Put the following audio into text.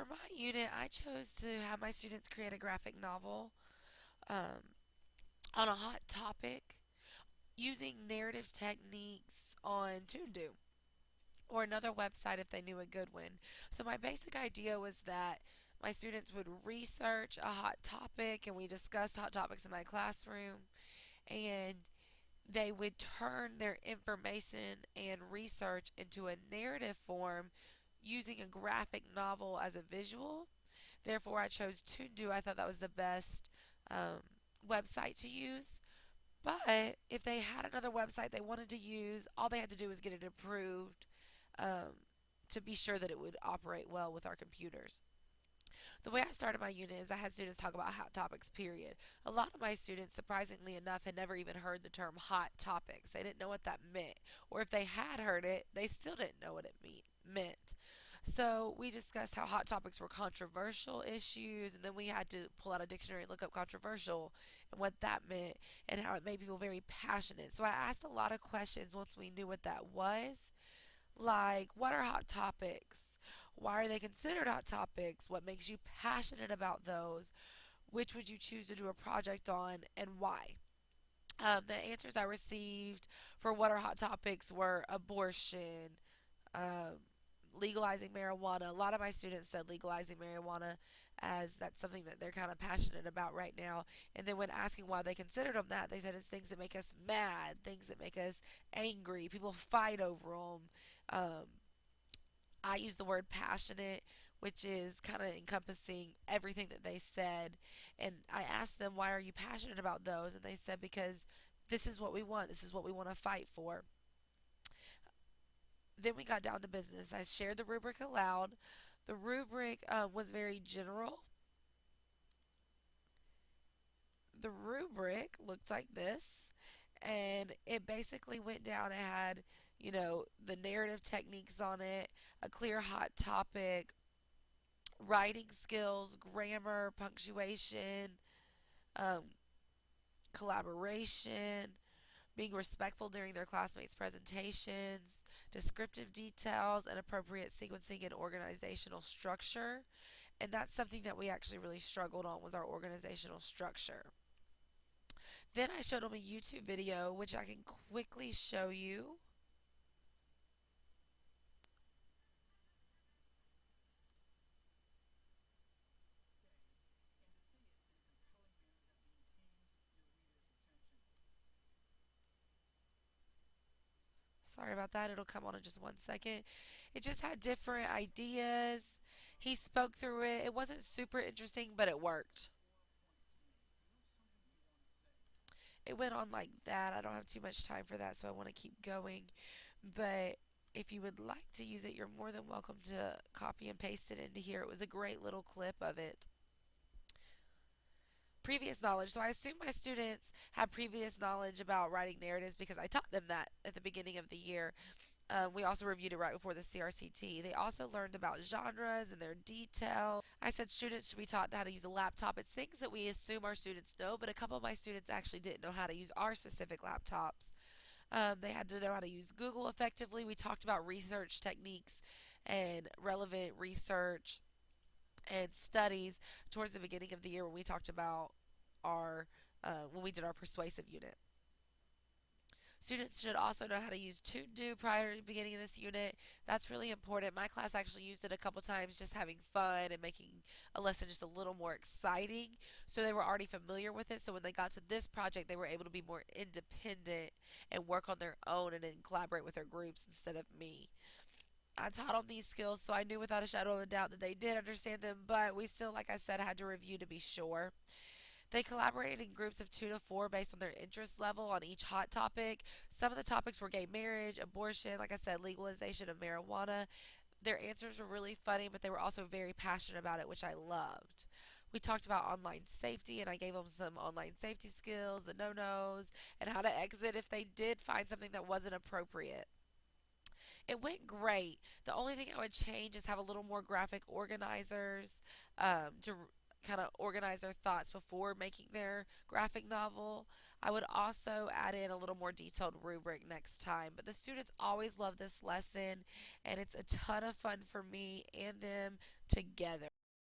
For my unit, I chose to have my students create a graphic novel um, on a hot topic using narrative techniques on Toondo or another website if they knew a good one. So my basic idea was that my students would research a hot topic and we discussed hot topics in my classroom, and they would turn their information and research into a narrative form using a graphic novel as a visual. Therefore, I chose To I thought that was the best website to use. But if they had another website they wanted to use, all they had to do was get it approved um, to be sure that it would operate well with our computers. The way I started my unit is I had students talk about hot topics, period. A lot of my students, surprisingly enough, had never even heard the term hot topics. They didn't know what that meant. Or if they had heard it, they still didn't know what it meant. So we discussed how hot topics were controversial issues, and then we had to pull out a dictionary and look up controversial and what that meant and how it made people very passionate. So I asked a lot of questions once we knew what that was, like, what are hot topics? Why are they considered hot topics? What makes you passionate about those? Which would you choose to do a project on, and why? The answers I received for what are hot topics were abortion, um, legalizing marijuana. A lot of my students said legalizing marijuana, as that's something that they're kind of passionate about right now. And then when asking why they considered them that, they said it's things that make us mad, things that make us angry. People fight over them. I use the word passionate, which is kind of encompassing everything that they said. And I asked them, why are you passionate about those? And they said, because this is what we want. This is what we want to fight for. Then we got down to business. I shared the rubric aloud. The rubric was very general. The rubric looked like this, and it basically went down. It had, the narrative techniques on it, a clear hot topic, writing skills, grammar, punctuation, um, collaboration, being respectful during their classmates' presentations, descriptive details, and appropriate sequencing and organizational structure. And that's something that we actually really struggled on, was our organizational structure. Then I showed them a YouTube video, which I can quickly show you. Sorry about that. It'll come on in just 1 second. It just had different ideas. He spoke through it. It wasn't super interesting, but it worked. It went on like that. I don't have too much time for that, so I want to keep going. But if you would like to use it, you're more than welcome to copy and paste it into here. It was a great little clip of it. Previous knowledge. So I assume my students have previous knowledge about writing narratives because I taught them that at the beginning of the year. We also reviewed it right before the CRCT. They also learned about genres and their detail. I said students should be taught how to use a laptop. It's things that we assume our students know, but a couple of my students actually didn't know how to use our specific laptops. They had to know how to use Google effectively. We talked about research techniques and relevant research and studies towards the beginning of the year when we talked about our when we did our persuasive unit. Students should also know how to use to do prior to the beginning of this unit. That's really important. My class actually used it a couple times, just having fun and making a lesson just a little more exciting. So they were already familiar with it. So when they got to this project, they were able to be more independent and work on their own and then collaborate with their groups instead of me. I taught them these skills, so I knew without a shadow of a doubt that they did understand them, but we still, like I said, had to review to be sure. They collaborated in groups of 2 to 4 based on their interest level on each hot topic. Some of the topics were gay marriage, abortion, like I said, legalization of marijuana. Their answers were really funny, but they were also very passionate about it, which I loved. We talked about online safety, and I gave them some online safety skills, the no nos, and how to exit if they did find something that wasn't appropriate. It went great. The only thing I would change is have a little more graphic organizers to kind of organize their thoughts before making their graphic novel. I would also add in a little more detailed rubric next time. But the students always love this lesson, and it's a ton of fun for me and them together.